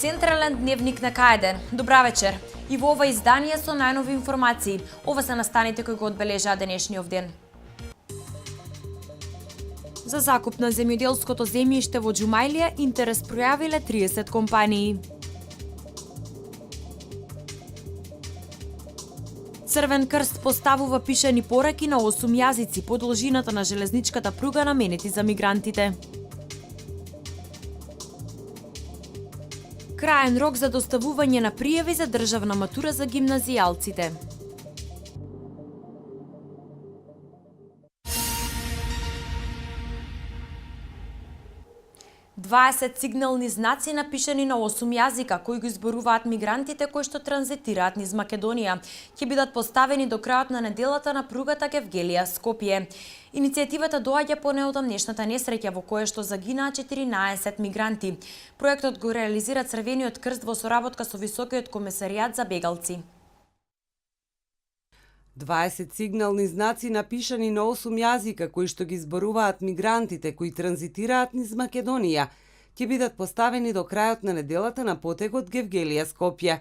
Централен дневник на К1. Добра вечер. И во ова издание со најнови информации. Ова се настаните кои го одбележаа денешниот ден. За закуп на земјоделското земјиште во Џумајлија интерес пројавиле 30 компании. Црвен крст поставува пишани пораки на 8 јазици по должината на железничката пруга наменети за мигрантите. Краен рок за доставување на пријави за државна матура за гимназијалците. Дваесет сигнални знаци напишани на 8 јазика кои го изборуваат мигрантите кои што транзитираат низ Македонија ќе бидат поставени до крајот на неделата на пругата Гевгелија-Скопје. Иницијативата доаѓа по неодамнешната несреќа во која што загинаа 14 мигранти. Проектот го реализира Црвениот крст во соработка со Високиот комесаријат за бегалци. 20 сигнални знаци напишани на 8 јазика кои што ги зборуваат мигрантите кои транзитираат низ Македонија ќе бидат поставени до крајот на неделата на потегот Гевгелија-Скопје.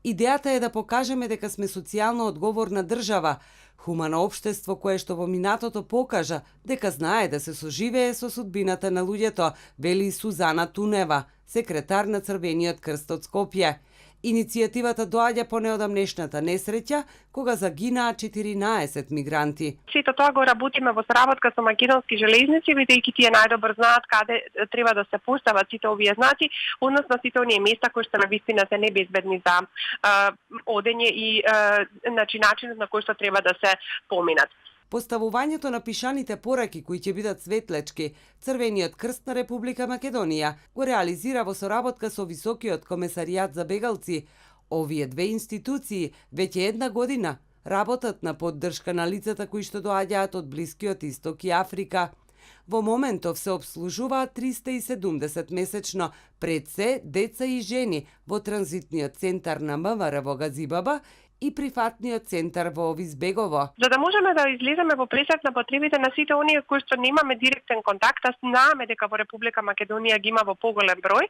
Идејата е да покажеме дека сме социјално одговорна држава, хумано општество кое што во минатото покажа дека знае да се соживее со судбината на луѓето, вели Сузана Тунева, секретар на Црвениот крст од Скопје. Иницијативата доаѓа по неодамнешната несреќа, кога загинаа 14 мигранти. Сето тоа го работиме во соработка со македонски железници, бидејќи тие најдобро знаат каде треба да се постават сите овие знаци, односно сите оние места кои што навистина се небезбедни за одење и начинот на кој што треба да се поминат. Поставувањето на пишаните пораки кои ќе бидат светлечки, Црвениот крст на Република Македонија го реализира во соработка со Високиот комесаријат за бегалци. Овие две институции веќе една година работат на поддршка на лицата кои што доаѓаат од Блискиот Исток и Африка. Во моментов се обслужуваат 370 месечно, пред се деца и жени во транзитниот центар на МВР во Газибаба и прифатниот центар во Овизбегово. За да можеме да излеземе во пресек на потребите на сите оние кои што немаме директен контакт, а знаеме дека во Република Македонија ги има во поголем број,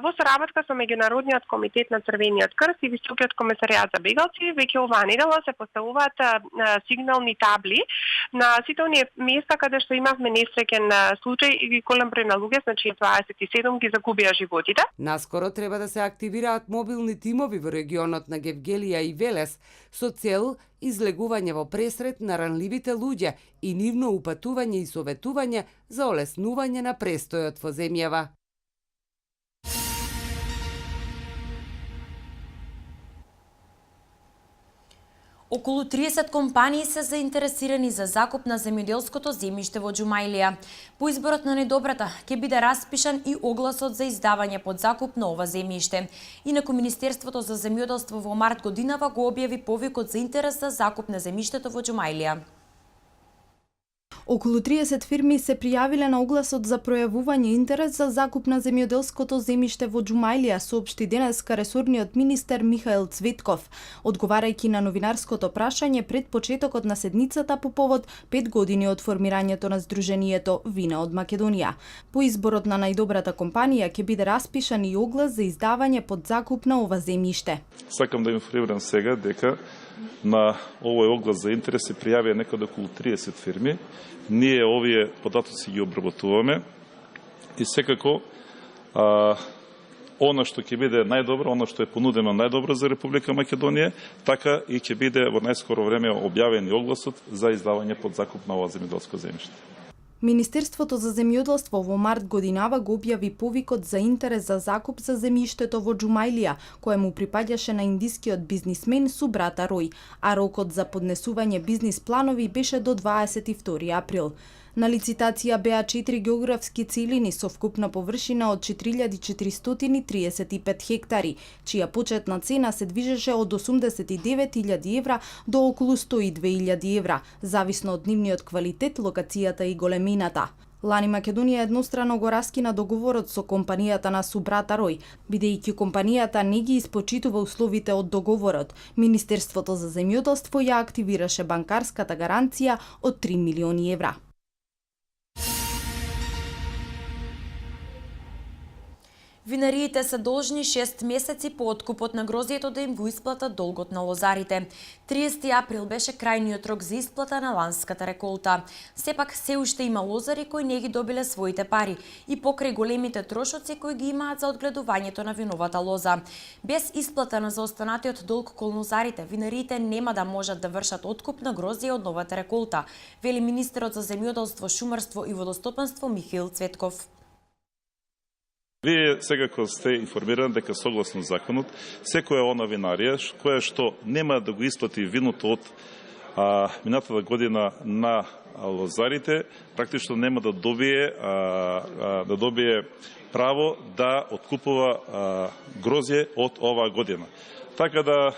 во соработка со Меѓународниот комитет на Црвениот крст и Високиот комесаријат за бегалци, веќе оваа недела се поставуваат сигнални табли на сите оние места каде што имавме несреќен случај и голем број на луѓе, значи 27 ги загубија животите. Наскоро треба да се активираат мобилни тимови во регионот на Гевгелија и Велес со цел излегување во пресрет на ранливите луѓе и нивно упатување и советување за олеснување на престојот во земјава. Околу 30 компании се заинтересирани за закуп на земјоделското земјиште во Џумајлија. По изборот на недобрата ќе биде распишан и огласот за издавање под закуп на ова земјиште. Инаку Министерството за земјоделство во март годинава го објави повикот за интерес за закуп на земјиштето во Џумајлија. Околу 30 фирми се пријавиле на огласот за пројавување интерес за закуп на земјоделското земјиште во Џумајлија, соопшти денеска ресорниот министер Михаил Цветков, одговарајќи на новинарското прашање пред почетокот на седницата по повод 5 години од формирањето на Сдруженијето Вина од Македонија. По изборот на најдобрата компанија ќе биде распишан и оглас за издавање под закуп на ова земјиште. Сакам да информирам сега дека на овој оглас за интерес се пријавија некаде околу 30 фирми. Ние овие податоци ги обработуваме и секако она што ќе биде најдобро, она што е понудено најдобро за Република Македонија, така и ќе биде во најскоро време објавен и огласот за издавање под закуп на ова земјоделско земјиште. Министерството за земјоделство во март годинава го објави повикот за интерес за закуп за земјиштето во Џумајлија, кое му припаѓаше на индискиот бизнисмен Субрата Рој, а рокот за поднесување бизнис планови беше до 22 април. На лицитација беа 4 географски целини со вкупна површина од 4435 хектари, чија почетна цена се движеше од 89.000 евра до околу 102.000 евра, зависно од нивниот квалитет, локацијата и големината. Лани Македонија еднострано го раскина договорот со компанијата на Субрата Рој, бидејќи компанијата не ги испочитува условите од договорот. Министерството за земјоделство ја активираше банкарската гаранција од 3 милиони евра. Винариите се должни 6 месеци по откупот на грозјето да им го исплатат долгот на лозарите. 30 април беше крајниот рок за исплата на ланската реколта. Сепак се уште има лозари кои не ги добиле своите пари и покрај големите трошоци кои ги имаат за одгледувањето на виновата лоза. Без исплата на заостанатиот долг кон лозарите, винариите нема да можат да вршат откуп на грозје од новата реколта, вели министерот за земјоделство, шумарство и водостопанство Михаил Цветков. Вие секако сте информирани дека согласно законот, секоја она винарија која што нема да го исплати виното од минатата година на лозарите, практично нема да добие право да откупува грозје од оваа година. Така да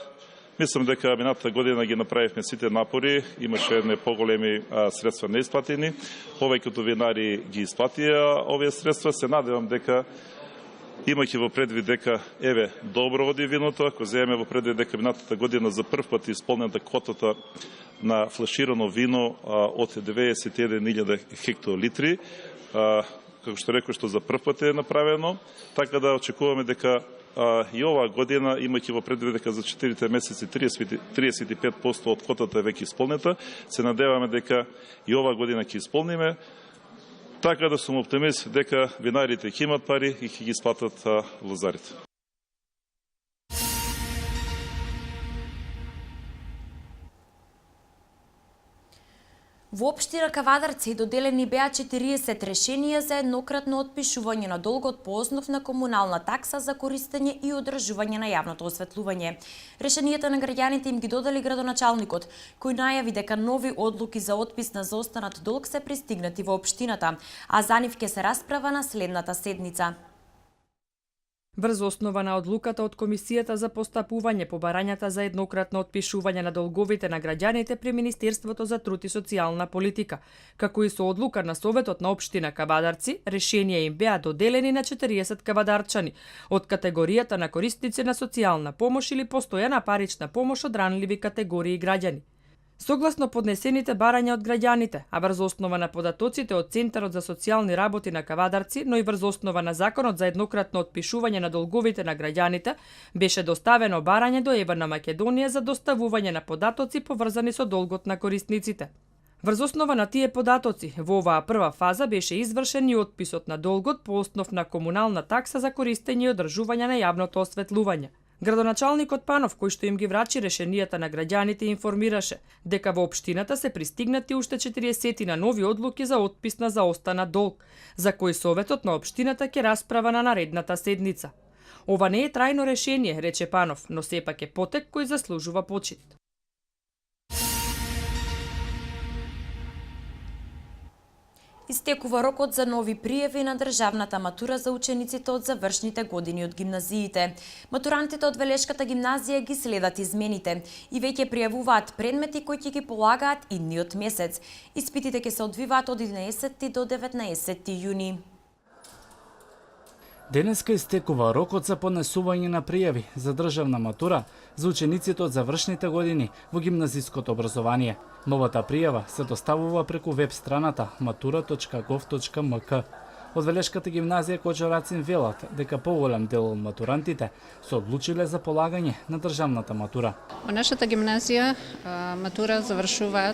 мислам дека минатата година ги направивме сите напори, имаше едне поголеми средства неисплатени, повеќето винари ги исплатија овие средства, се надевам дека имајќи во предвид дека добро оди виното, ако земеме во предвид дека минатата година за прв пат исполнета квотата на флаширано вино од 91.000 хектолитри, како што рекој, што за прв пат е направено, така да очекуваме дека и оваа година, имајќи во предвид дека за 4 месеци 35% од квотата е веќе исполнета, се надеваме дека и оваа година ќе исполниме, така да сум оптимист дека винарите ќе имат пари и ќе ги исплатат лозарите. Во општина Кавадарци доделени беа 40 решенија за еднократно отпишување на долгот по основ на комунална такса за користење и одржување на јавното осветлување. Решенијата на граѓаните им ги додели градоначалникот, кој најави дека нови одлуки за отпис на заостанат долг се пристигнати во општината, а за нив ќе се расправа на следната седница. Врз основа на одлуката од Комисијата за постапување по барањата за еднократно отпишување на долговите на граѓаните при Министерството за труд и социјална политика, како и со одлука на Советот на општина Кавадарци, решенија им беа доделени на 40 кавадарчани од категоријата на корисници на социјална помош или постојана парична помош од ранливи категории граѓани. Согласно поднесените барања од граѓаните, а врз основа на податоците од Центарот за социјални работи на Кавадарци, но и врз основа на Законот за еднократно отпишување на долговите на граѓаните, беше доставено барање до Еверна Македонија за доставување на податоци поврзани со долгот на корисниците. Врз основа на тие податоци, во оваа прва фаза беше извршен и отписот на долгот по основ на комунална такса за користење и одржување на јавното осветлување. Градоначалникот Панов, кој што им ги врачи решенијата на граѓаните, информираше дека во општината се пристигнати уште 40 на нови одлуки за отпис на заостанат долг, за кои Советот на општината ќе расправа на наредната седница. Ова не е трајно решение, рече Панов, но сепак е потек кој заслужува почит. Истекува рокот за нови пријави на државната матура за учениците од завршните години од гимназиите. Матурантите од Велешката гимназија ги следат измените и веќе пријавуваат предмети кои ќе ги полагаат идниот месец. Испитите ќе се одвиваат од 11 до 19 јуни. Денеска истекува рокот за поднесување на пријави за државна матура за учениците од завршните години во гимназиското образование. Новата пријава се доставува преку веб страната matura.gov.mk. Од Велешката гимназија Кочо Рацин велат дека поголем дел од матурантите се одлучиле за полагање на државната матура. Во нашата гимназија матура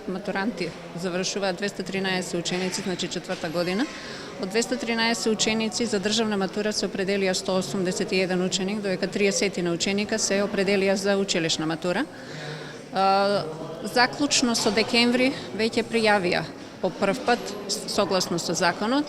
матуранти завршуваат 213 ученици, значи четврта година. Од 213 ученици за државна матура се определија 181 ученик, додека 30 на ученика се определија за училишна матура. Заклучно со декември веќе пријавија по прв пат согласно со законот.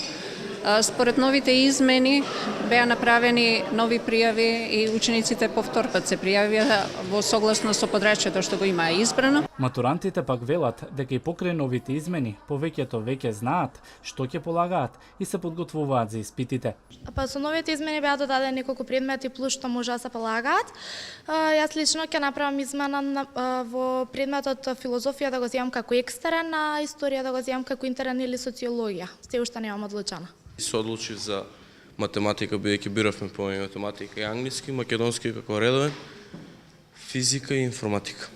Според новите измени беа направени нови пријави и учениците по втор пат се пријавија во согласно со подрачјето што го имаа избрано. Матурантите пак велат дека и покрај новите измени повеќето веќе знаат што ќе полагаат и се подготвуваат за испитите. Со новите измени беа додадени неколку предмети плюс што може да се полагаат. Јас лично ќе направам измена во предметот филозофија да го земам како екстерен, а историја да го земам како интерен или социологија. Се уште немам одлучено. Се одлучив за математика, бидејќи биравме по математика и англиски, македонски како редовен, физика и информатика.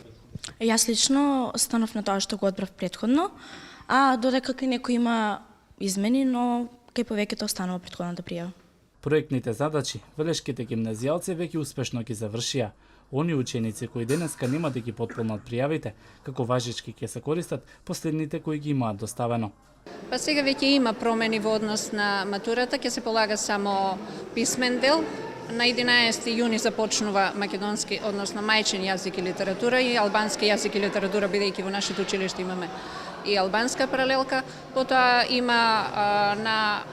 Јас лично станав на тоа што го одбрав претходно, а додека кај некој има измени, но кај повеќето останува претходната пријава. Проектните задачи велешките гимназијалци веќе успешно ги завршија. Они ученици кои денеска нема да ги потполнат пријавите, како важички ќе се користат последните кои ги имаат доставено. Па сега веќе има промени во однос на матурата, ќе се полага само писмен дел. На 11 јуни започнува македонски, односно мајчин јазик и литература и албански јазик и литература, бидејќи во нашето училиште имаме и албанска паралелка. Потоа има на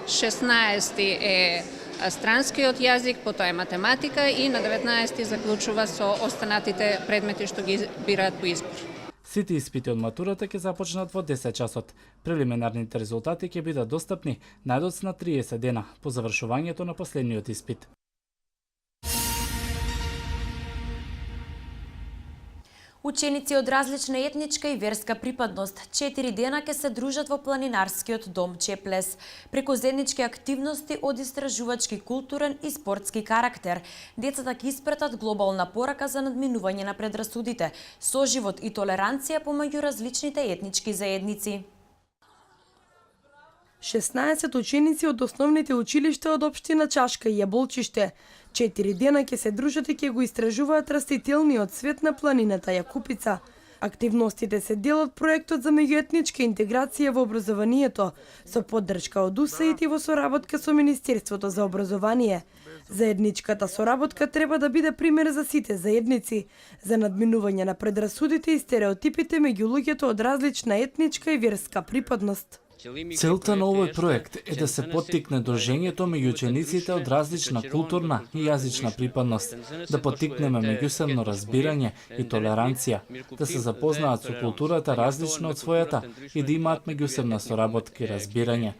16 е странскиот јазик, потоа е математика и на 19 заклучува со останатите предмети што ги бираат по избор. Сите испити од матурата ќе започнат во 10 часот. Прелиминарните резултати ќе бидат достапни најдоцна 30 дена по завршувањето на последниот испит. Ученици од различна етничка и верска припадност 4 дена ќе се дружат во планинарскиот дом Чеплес. Преку заеднички активности од истражувачки, културен и спортски карактер, децата ќе испратат глобална порака за надминување на предрасудите, соживот и толеранција помеѓу различните етнички заедници. 16 ученици од основните училишта од општина Чашка и Јаболчиште 4 дена ќе се дружат и ќе го истражуваат растителниот свет на планината Јакупица. Активностите се дел од проектот за меѓуетничка интеграција во образованието, со поддршка од УСАИД и во соработка со Министерството за образование. Заедничката соработка треба да биде пример за сите заедници, за надминување на предрасудите и стереотипите меѓу луѓето од различна етничка и верска припадност. Целта на овој проект е да се поттикне дружењето меѓу учениците од различна културна и јазична припадност, да поттикнеме меѓусебно разбирање и толеранција, да се запознаат со културата различна од својата и да имаат меѓусебна соработка и разбирање.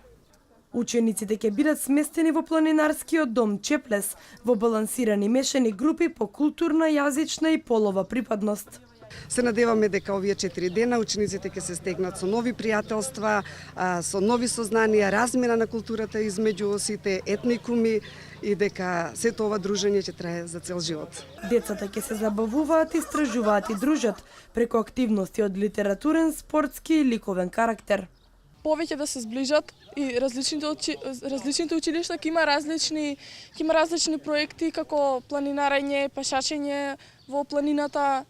Учениците ќе бидат сместени во планинарскиот дом Чеплес во балансирани мешани групи по културна, јазична и полова припадност. Се надеваме дека овие 4 дена учениците ќе се стегнат со нови пријателства, со нови сознанија, размена на културата измеѓу сите етникуми и дека сето ова дружење ќе трае за цел живот. Децата ќе се забавуваат, истражуваат и дружат преку активности од литературен, спортски и ликовен карактер. Повеќе да се зближат и различните училишта ќе има различни проекти како планинарење, пешачење во планината.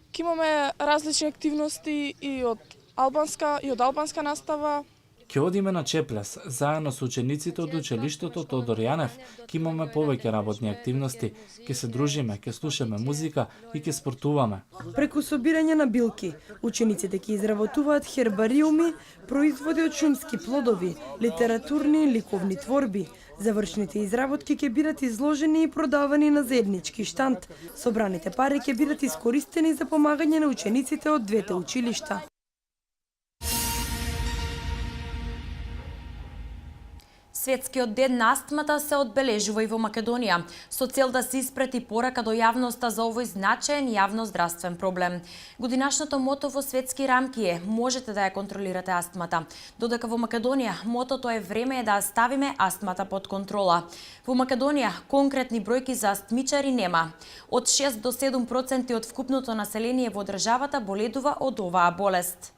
Ќе имаме различни активности и од албанска настава. Ќе одиме на Чеплес, заедно со учениците од училиштето Тодор Јанев, ќе имаме повеќе работни активности, ќе се дружиме, ќе слушаме музика и ќе спортуваме. Преку собирање на билки, учениците ќе изработуваат хербариуми, производи од шумски плодови, литературни и ликовни творби. Завршните изработки ќе бидат изложени и продавани на заеднички штанд. Собраните пари ќе бидат искористени за помагање на учениците од двете училишта. Светскиот ден на астмата се одбележува и во Македонија, со цел да се испрати порака до јавноста за овој значаен јавно-здравствен проблем. Годинашното мото во светски рамки е "Можете да ја контролирате астмата", додека во Македонија мотото е "Време е да ставиме астмата под контрола". Во Македонија конкретни бројки за астмичари нема. Од 6 до 7% од вкупното население во државата боледува од оваа болест.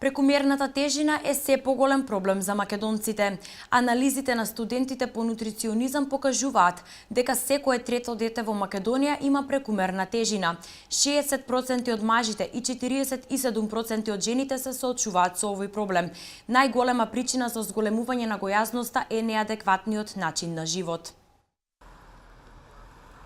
Прекумерната тежина е се поголем проблем за македонците. Анализите на студентите по нутриционизам покажуваат дека секое трето дете во Македонија има прекумерна тежина. 60% од мажите и 47% од жените се соочуваат со овој проблем. Најголема причина за зголемување на гојазноста е неадекватниот начин на живот.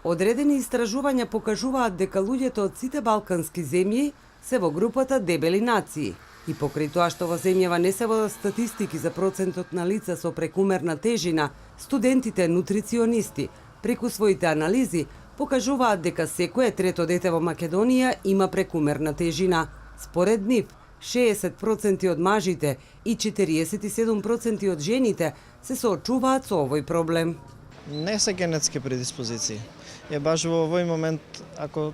Одредени истражувања покажуваат дека луѓето од сите балкански земји се во групата дебели нации. И покрај тоа што во земјава не се водат статистики за процентот на лица со прекумерна тежина, студентите нутриционисти преку своите анализи покажуваат дека секое трето дете во Македонија има прекумерна тежина. Според нив, 60% од мажите и 47% од жените се соочуваат со овој проблем. Не се генетски предиспозиции. Баш во овој момент, ако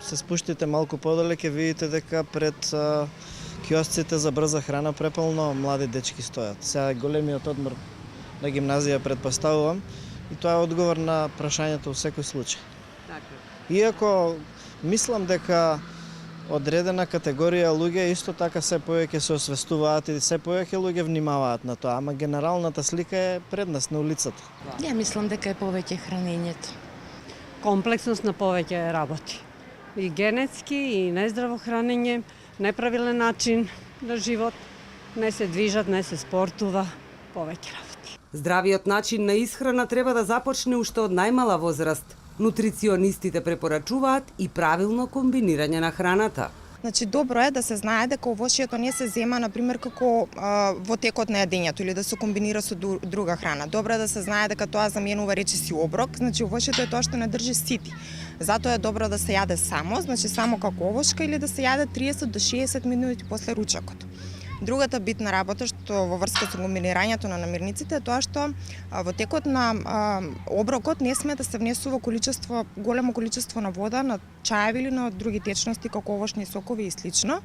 се спуштите малку подале, ќе видите дека пред киосците за брза храна преполно млади дечки стојат. Сега големиот одмор на гимназија предпоставувам и тоа е одговор на прашањето во секој случај. Иако мислам дека одредена категорија луѓе исто така се повеќе се освестуваат и се повеќе луѓе внимаваат на тоа, ама генералната слика е пред нас на улицата. Ја мислам дека е повеќе хранењето. Комплексност на повеќе работи. И генетски, и нездраво хранење, неправилен начин на живот, не се движат, не се спортува, повеќе работи. Здравиот начин на исхрана треба да започне уште од најмала возраст. Нутриционистите препорачуваат и правилно комбинирање на храната. Значи, добро е да се знае дека овошјето не се зема, например, како во текот на јадењето или да се комбинира со друга храна. Добро е да се знае дека тоа заменува речиси оброк, значи овошјето е тоа што не држи сити. Затоа е добро да се јаде само, значи само како овошка или да се јаде 30 до 60 минути после ручекот. Другата битна работа што во врска со комбинирањето на намирниците е тоа што во текот на оброкот не сме да се внесува големо количество на вода, на чаеви или на други течности како овошни сокови и слично.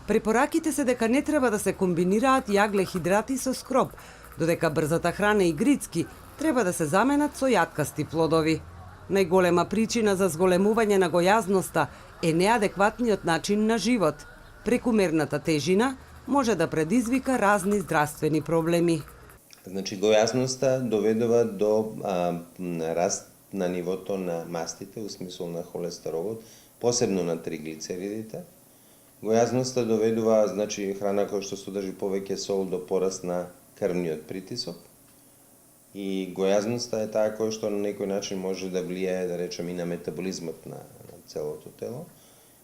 Препораките се дека не треба да се комбинираат јагле-хидрати со скроп, додека брзата храна и грицки треба да се заменат со јаткасти плодови. Најголема причина за зголемување на гојазноста е неадекватниот начин на живот. Прекумерната тежина може да предизвика разни здравствени проблеми. Значи, гојазноста доведува до раст на нивото на мастите, у смисол на холестеролот, посебно на триглицеридите. Гојазноста доведува, значи, храна која што содржи повеќе сол до пораст на крвниот притисок. И гојазноста е таа која што на некој начин може да влијае, да речем, и на метаболизмот на целото тело.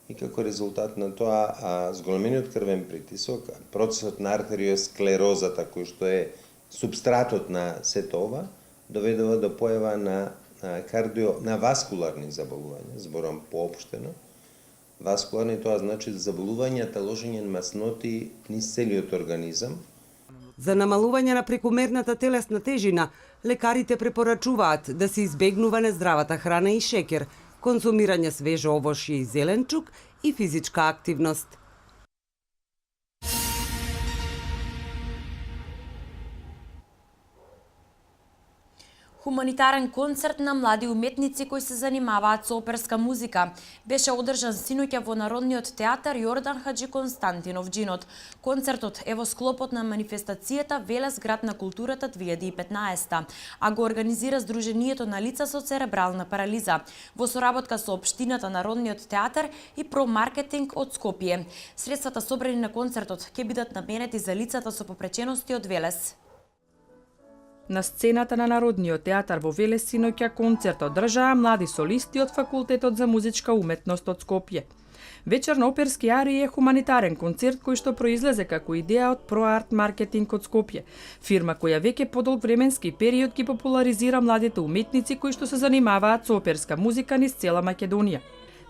И како резултат на тоа, зголемениот крвен притисок, процесот на артериосклерозата, кој што е субстратот на сето ова, доведува до појава на васкуларни заболувања, зборам поопштено. Васкуларни тоа значи заболувања, таложење на масноти низ целиот организам. За намалување на прекумерната телесна тежина, лекарите препорачуваат да се избегнува нездравата храна и шеќер, конзумирање свежо овошје и зеленчук и физичка активност. Хуманитарен концерт на млади уметници кои се занимаваат со оперска музика беше одржан синоќа во Народниот театар Јордан Хаџи Константинов Џинот. Концертот е во склопот на манифестацијата Велес град на културата 2015, а го организира Сдруженијето на лица со церебрална парализа во соработка со општината Народниот театар и Промаркетинг од Скопје. Средствата собрани на концертот ќе бидат наменети за лицата со попречености од Велес. На сцената на Народниот театар во Велес синоќа концерт одржаа млади солисти од Факултетот за музичка уметност од Скопје. Вечер на оперски арии е хуманитарен концерт кој што произлезе како идеја од ProArt Marketing од Скопје, фирма која веќе подолг временски период ги популаризира младите уметници кои што се занимаваат со оперска музика низ цела Македонија.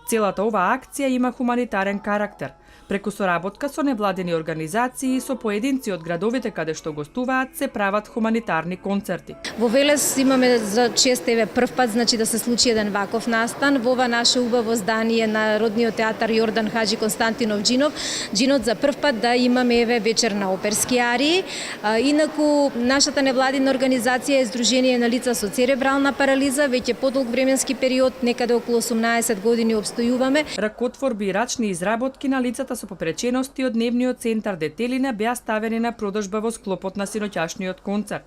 Целата оваа акција има хуманитарен карактер. Преку соработка со невладени организации и со поединци од градовите каде што гостуваат се прават хуманитарни концерти. Во Велес имаме за чест прв пат да се случи еден ваков настан во ова наше убаво здание на Народниот театар Јордан Хаџи Константинов Џинов. Џинот за прв пат да имаме вечер на оперски арии. Инаку нашата невладина организација е Сдружение на лица со церебрална парализа, веќе подолг временски период, некаде околу 18 години обстојуваме. Ракотворби и рачни изработки на лицата со попречености од дневниот центар Детелина беа ставени на продажба во склопот на синоќашниот концерт.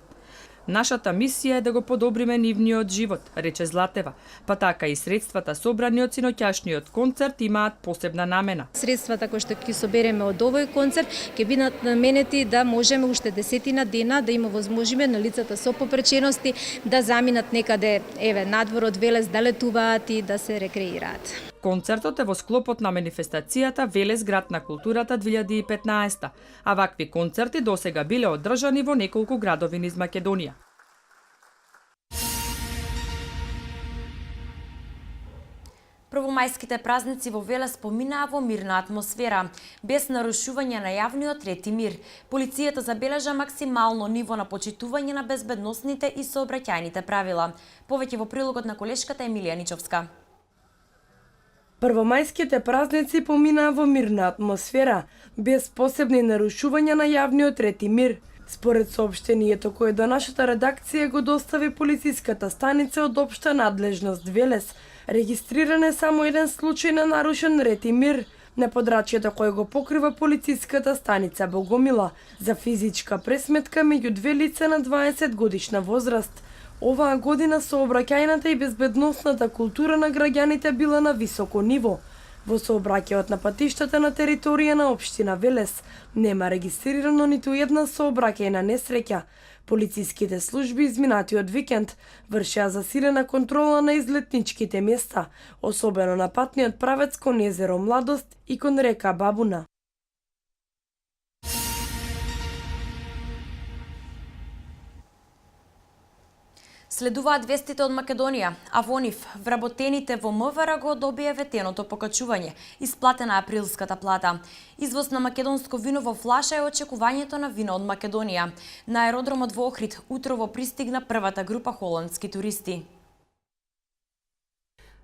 Нашата мисија е да го подобриме нивниот живот, рече Златева, па така и средствата собрани од синоќашниот концерт имаат посебна намена. Средствата кои што ќе собереме од овој концерт ќе бидат наменети да можеме уште 10 дена да има возможиме на лицата со попречености да заминат некаде надвор од Велес, да летуваат и да се рекреираат. Концертот е во склопот на манифестацијата Велес град на културата 2015, а вакви концерти досега биле одржани во неколку градови низ Македонија. Првомајските празници во Велес поминаа во мирна атмосфера, без нарушување на јавниот ред и мир. Полицијата забележа максимално ниво на почитување на безбедносните и сообраќајните правила. Повеќе во прилогот на колешката Емилија Ничовска. Првомајските празници поминаа во мирна атмосфера, без посебни нарушувања на јавниот ред и мир. Според соопштението кое до нашата редакција го достави полициската станица од општа надлежност Велес, регистриран е само еден случај на нарушен ред и мир, на подрачјето кое го покрива полициската станица Богомила за физичка пресметка меѓу две лица на 20 годишна возраст. Оваа година сообраќајната и безбедносната култура на граѓаните била на високо ниво. Во сообраќајот на патиштата на територија на општина Велес нема регистрирано ниту една сообраќајна несреќа. Полициските служби изминатиот викенд вршеа засилена контрола на излетничките места, особено на патниот правец кон езеро Младост и кон река Бабуна. Следуваат вестите од Македонија, а во нив вработените во МВР го добија ветеното покачување, исплатена априлската плата. Извоз на македонско вино во флаша е очекувањето на вино од Македонија. На аеродромот во Охрид утрово пристигна првата група холандски туристи.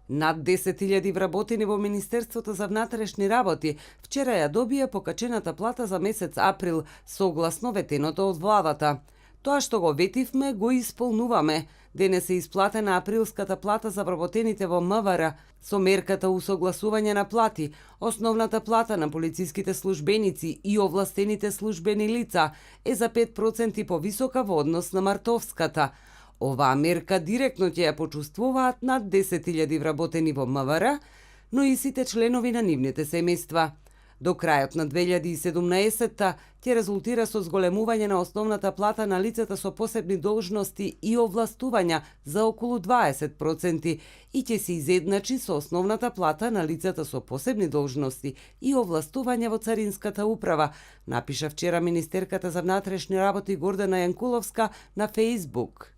Над 10.000 вработени во Министерството за внатрешни работи вчера ја добија покачената плата за месец април, согласно ветеното од владата. Тоа што го ветивме, го исполнуваме. Денес е исплатена априлската плата за вработените во МВР со мерката усогласување на плати. Основната плата на полициските службеници и овластените службени лица е за 5% повисока во однос на мартовската. Оваа мерка директно ќе ја почувствуваат над 10.000 вработени во МВР, но и сите членови на нивните семејства. До крајот на 2017 ќе резултира со зголемување на основната плата на лицата со посебни должности и овластувања за околу 20% и ќе се изедначи со основната плата на лицата со посебни должности и овластувања во Царинската управа, напиша вчера министерката за внатрешни работи Гордана Јанкуловска на Facebook.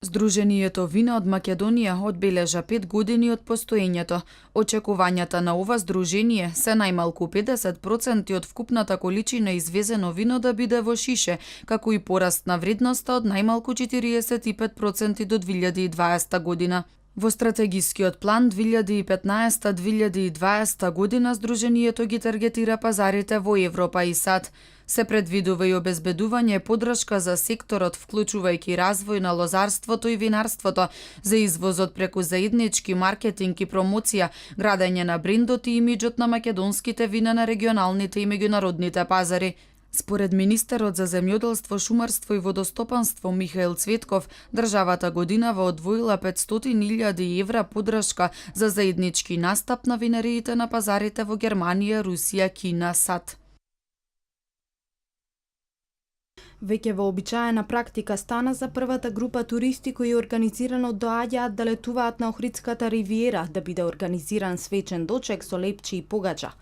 Сдруженијето Вино од Македонија одбележа 5 години од постоењето. Очекувањата на ова сдружение се најмалку 50% од вкупната количина извезено вино да биде во шише, како и пораст на вредноста од најмалку 45% до 2020 година. Во стратегискиот план 2015-2020 година Сдруженијето ги таргетира пазарите во Европа и САД. Се предвидува и обезбедување поддршка за секторот, вклучувајќи развој на лозарството и винарството, за извозот преку заеднички маркетинг и промоција, градење на брендот и имиџот на македонските вина на регионалните и меѓународните пазари. Според министерот за земјоделство, шумарство и водостопанство Михаил Цветков, државата годинава одвоила 500.000 евра поддршка за заеднички настап на винариите на пазарите во Германија, Русија, Кина, САД. Веќе вообичаена практика стана за првата група туристи кои организирано доаѓаат да летуваат на Охридската ривиера да биде организиран свечен дочек со лепчи и погача.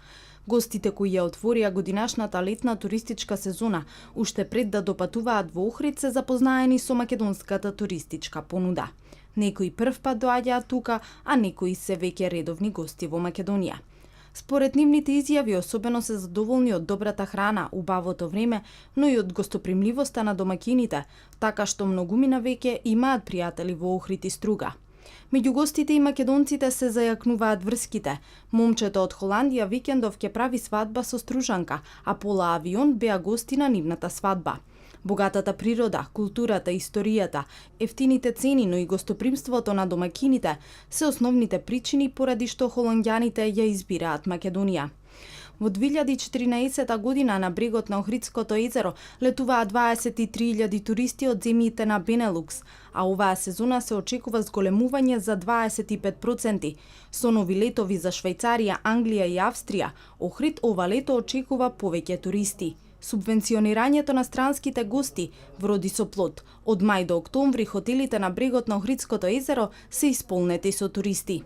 Гостите кои ја отворија годинашната летна туристичка сезона, уште пред да допатуваат во Охрид, се запознаени со македонската туристичка понуда. Некои прв пат доаѓаат тука, а некои се веќе редовни гости во Македонија. Според нивните изјави, особено се задоволни од добрата храна, убавото време, но и од гостопримливоста на домакините, така што многумина веќе имаат пријатели во Охрид и Струга. Меѓу гостите и македонците се зајакнуваат врските. Момчето од Холандија викендов ќе прави свадба со стружанка, а Пола Авион беа гости на нивната свадба. Богатата природа, културата, историјата, ефтините цени, но и гостопримството на домакините се основните причини поради што холанѓаните ја избираат Македонија. Во 2014 година на брегот на Охридското езеро летуваат 23.000 туристи од земјите на Бенелукс, а оваа сезона се очекува зголемување за 25%. Со нови летови за Швајцарија, Англија и Австрија, Охрид ова лето очекува повеќе туристи. Субвенционирањето на странските гости вроди со плод. Од мај до октомври хотелите на брегот на Охридското езеро се исполнети со туристи.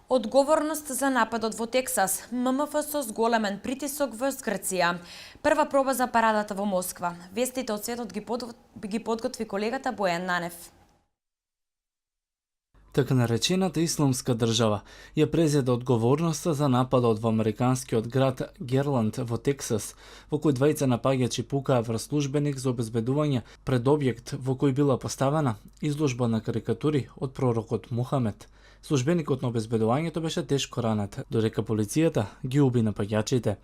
Одговорност за нападот во Тексас, ММФ со зголемен притисок во Грција. Прва проба за парадата во Москва. Вестите од светот ги подготви колегата Бојан Нанев. Така наречената Исламска држава ја презеде одговорноста за нападот во американскиот град Герланд во Тексас, во кој двајца напаѓачи пукаа врз службеник за обезбедување пред објект во кој била поставена изложба на карикатури од пророкот Мухамед. Службеникот на обезбедувањето беше тешко ранет, додека полицијата ги уби напаѓачите.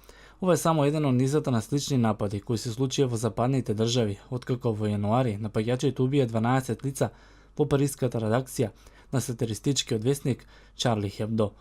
Ова е само еден од низата на слични напади кои се случија во западните држави, откако во јануари напаѓачите убија 12 лица во париската редакција на сатиристичкиот весник Чарли Хебдо.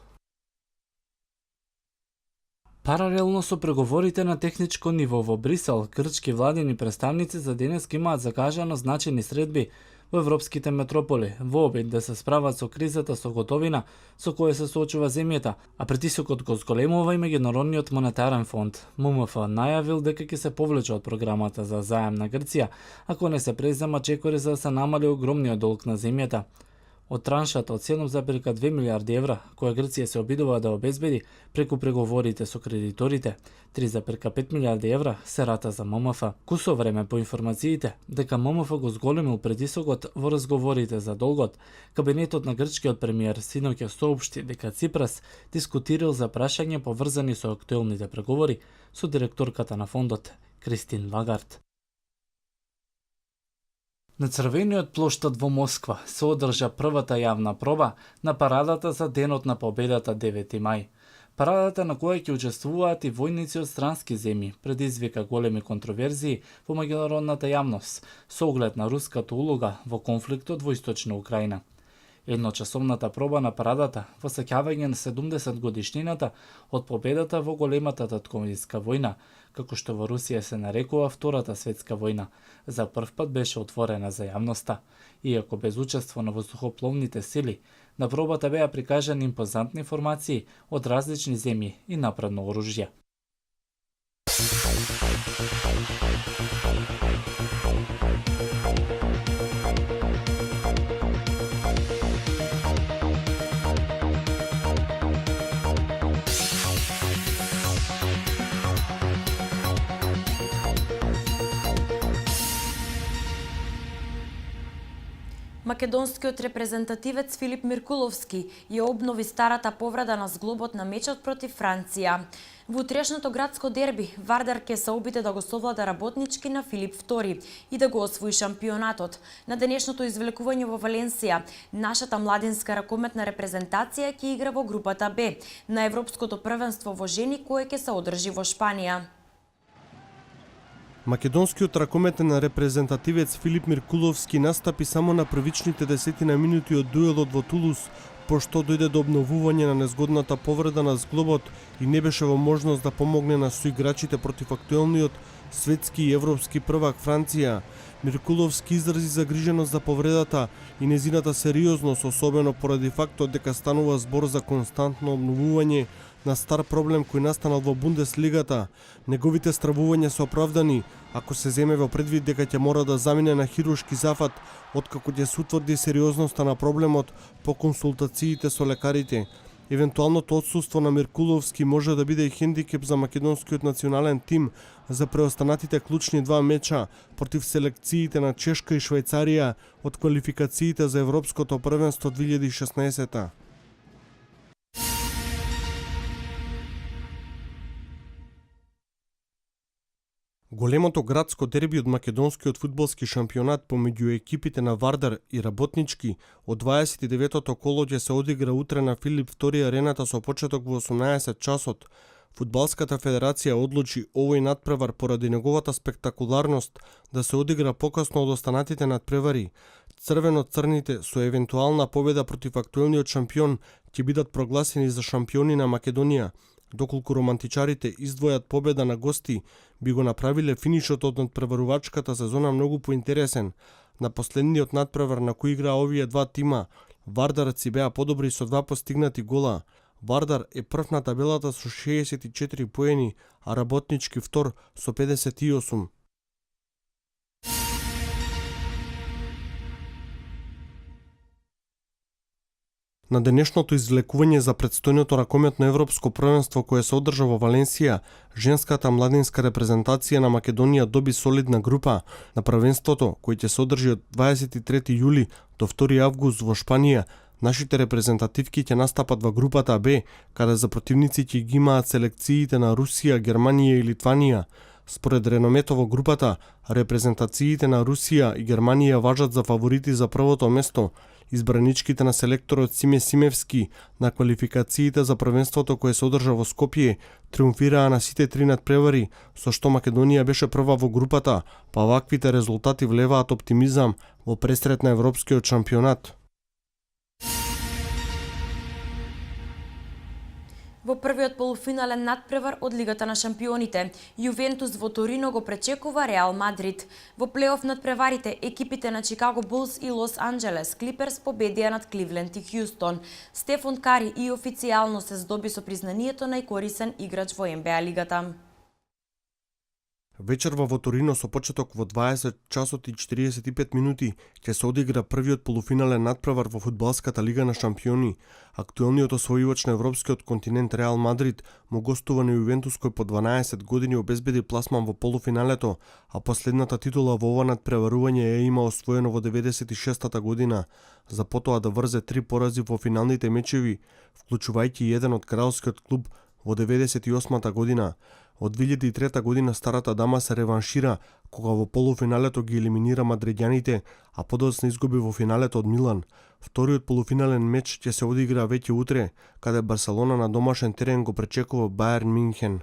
Паралелно со преговорите на техничко ниво во Брисел, грчки владини представници за денес имаат закажано значајни средби во европските метрополи, во обид да се справат со кризата со готовина со која се соочува земјата, а притисокот го зголемува и Меѓународниот монетарен фонд. ММФ најавил дека ќе се повлече од програмата за заем на Грција, ако не се презема чекори за да се намали огромниот долг на земјата. Од траншата од 7,2 милиарди евра, која Грција се обидува да обезбеди преку преговорите со кредиторите, 3,5 милиарди евра се рата за ММФ. Кусо време по информациите дека ММФ го зголемил притисокот во разговорите за долгот, кабинетот на грчкиот премиер синоќа соопшти дека Ципрас дискутирал за прашање поврзани со актуелните преговори со директорката на фондот Кристин Лагард. На Црвениот плоштад во Москва се одржа првата јавна проба на парадата за Денот на победата 9 мај. Парадата на која ќе учествуваат и војници од странски земји предизвика големи контроверзии во меѓународната јавност со оглед на руската улога во конфликтот во Источна Украина. Едночасовната проба на парадата во сеќавање на 70 годишнината од победата во големата татковинска војна, како што во Русија се нарекува Втората светска војна, за прв пат беше отворена за јавноста. Иако без учество на воздухопловните сили, на пробата беа прикажани импозантни формации од различни земји и напредно оружје. Македонскиот репрезентативец Филип Миркуловски ја обнови старата повреда на зглобот на мечот против Франција. Во утрешното градско дерби, Вардар ќе се обиде да го совлада работнички на Филип II и да го освои шампионатот. На денешното извлекување во Валенсија, нашата младинска ракометна репрезентација ќе игра во групата Б на Европското првенство во жени кое ќе се одржи во Шпанија. Македонскиот ракометен репрезентативец Филип Миркуловски настапи само на првичните 10 минути од дуелот во Тулус, пошто дојде до обновување на незгодната повреда на зглобот и не беше во можност да помогне на соиграчите против актуелниот светски и европски првак Франција. Миркуловски изрази загриженост за повредата и незината сериозност, особено поради фактот дека станува збор за константно обновување на стар проблем кој настанал во Бундеслигата. Неговите стравувања се оправдани, ако се земе во предвид дека ќе мора да замине на хируршки зафат, откако ќе се утврди сериозноста на проблемот по консултациите со лекарите. Евентуалното отсуство на Миркуловски може да биде и хендикеп за македонскиот национален тим за преостанатите клучни два меча против селекциите на Чешка и Швајцарија од квалификациите за Европското првенство 2016. Големото градско дерби од македонскиот фудбалски шампионат помеѓу екипите на Вардар и Работнички од 29-тото коло ќе се одигра утре на Филип II арената со почеток во 18 часот. Фудбалската федерација одлучи овој надпревар поради неговата спектакуларност да се одигра покасно од останатите надпревари. Црвено-црните со евентуална победа против актуелниот шампион ќе бидат прогласени за шампиони на Македонија. Доколку романтичарите издвојат победа на гости, би го направиле финишот од надпреварувачката сезона многу поинтересен. На последниот надпревар на кој играа овие два тима, Вардарци беа подобри со два постигнати гола. Вардар е прв на табелата со 64 поени, а Работнички втор со 58. На денешното извлекување за претстојното ракометно европско првенство кое се одржа во Валенсија, женската младинска репрезентација на Македонија доби солидна група. На првенството, кој ќе се одржи од 23 јули до 2 август во Шпанија, нашите репрезентативки ќе настапат во групата Б, каде за противници ќе ги имаат селекциите на Русија, Германија и Литванија. Според реномето во групата, репрезентациите на Русија и Германија важат за фаворити за првото место, избраничките на селекторот Симе Симевски на квалификациите за првенството кое се одржа во Скопје триумфираа на сите три надпревари, со што Македонија беше прва во групата, па ваквите резултати влеваат оптимизам во пресрет на европскиот шампионат. Во првиот полуфинален надпревар од Лигата на шампионите, Јувентус во Торино го пречекува Реал Мадрид. Во плейоф надпреварите, екипите на Чикаго Булс и Лос Анџелес Клиперс победија над Кливленд и Хјустон. Стефан Кари и официјално се здоби со признанието најкорисен играч во НБА лигата. Вечерва во Торино со почеток во 20 часот и 45 минути ќе се одигра првиот полуфинален надпревар во фудбалската лига на шампиони. Актуелниот освојувач на европскиот континент Реал Мадрид му гостува на Јувентус кој по 12 години обезбеди пласман во полуфиналето, а последната титула во ова надпреварување ја има освоено во 96-та година, за потоа да врзе 3 порази во финалните мечеви, вклучувајќи еден од кралскиот клуб во 98-та година. Од 2003 година старата дама се реваншира кога во полуфиналето ги елиминира мадридјаните, а подоцна изгуби во финалето од Милан. Вториот полуфинален меч ќе се одигра веќе утре, каде Барселона на домашен терен го пречекува Бајерн Минхен.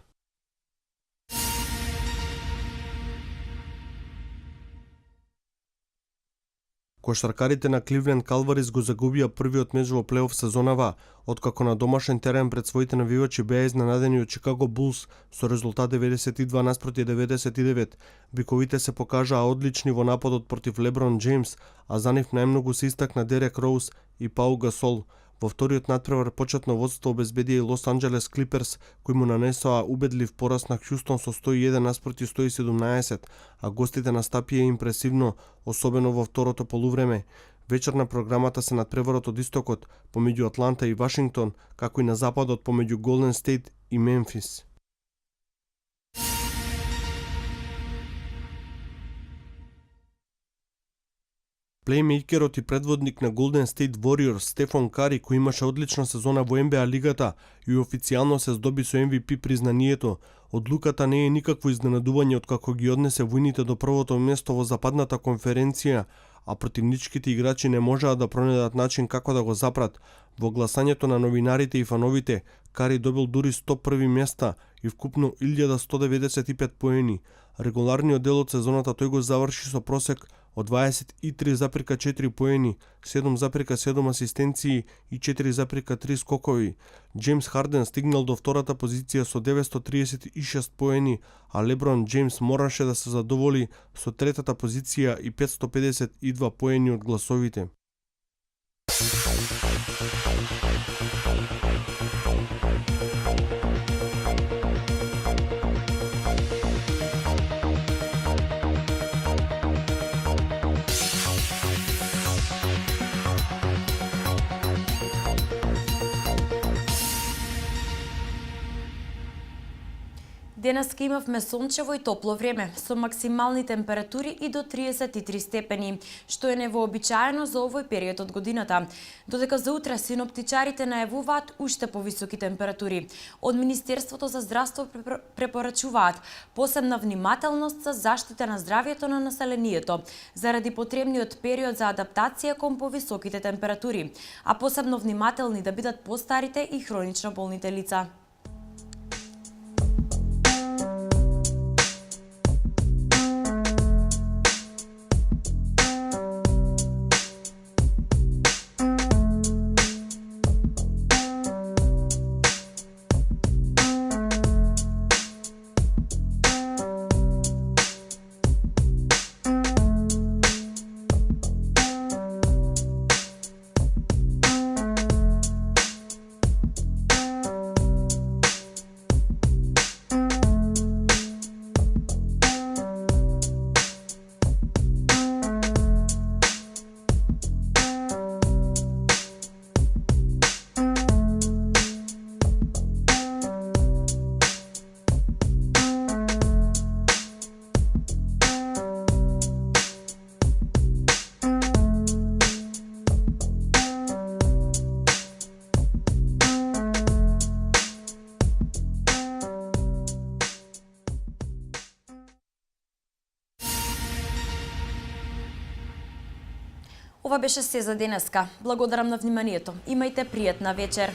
Кошаркарите на Кливленд Калварис го загубија првиот меч во плейоф сезонава, откако на домашен терен пред своите навивачи беа изненадени од Чикаго Булс со резултат 92-99. Биковите се покажаа одлични во нападот против Леброн Джеймс, а за нив најмногу се истакна Дерек Роуз и Пау Гасол. Во вториот надпревар почетно водство обезбедија и Лос Анџелес Клиперс, кои му нанесоа убедлив пораз на Хјустон со 101-117, а гостите настапија импресивно, особено во второто полувреме. Вечер на програмата се надпреварот од истокот, помеѓу Атланта и Вашингтон, како и на западот помеѓу Голден Стейт и Мемфис. Плеймейкерот и предводник на Golden State Warriors Стефан Кари, кој имаше одлична сезона во НБА лигата и официјално се здоби со MVP признанието, одлуката не е никакво изненадување откако ги однесе војните до првото место во западната конференција, а противничките играчи не можеа да пронајдат начин како да го запрат. Во гласањето на новинарите и фановите, Кари добил дури 101 места и вкупно 1195 поени. Регуларниот дел од сезоната тој го заврши со просек од 23,4 поени, 7,7 асистенции и 4,3 скокови. Джеймс Харден стигнал до втората позиција со 936 поени, а Леброн Джеймс мораше да се задоволи со третата позиција и 552 поени од гласовите. Денеска имавме сончево и топло време, со максимални температури и до 33 степени, што е невообичаено за овој период од годината. Додека за утре синоптичарите најавуваат уште повисоки температури. Од Министерството за здравство препорачуваат посебна внимателност за заштита на здравјето на населението, заради потребниот период за адаптација кон повисоките температури, а посебно внимателни да бидат постарите и хронично болните лица. Ова беше се за денеска. Благодарам на вниманието. Имајте пријатна вечер.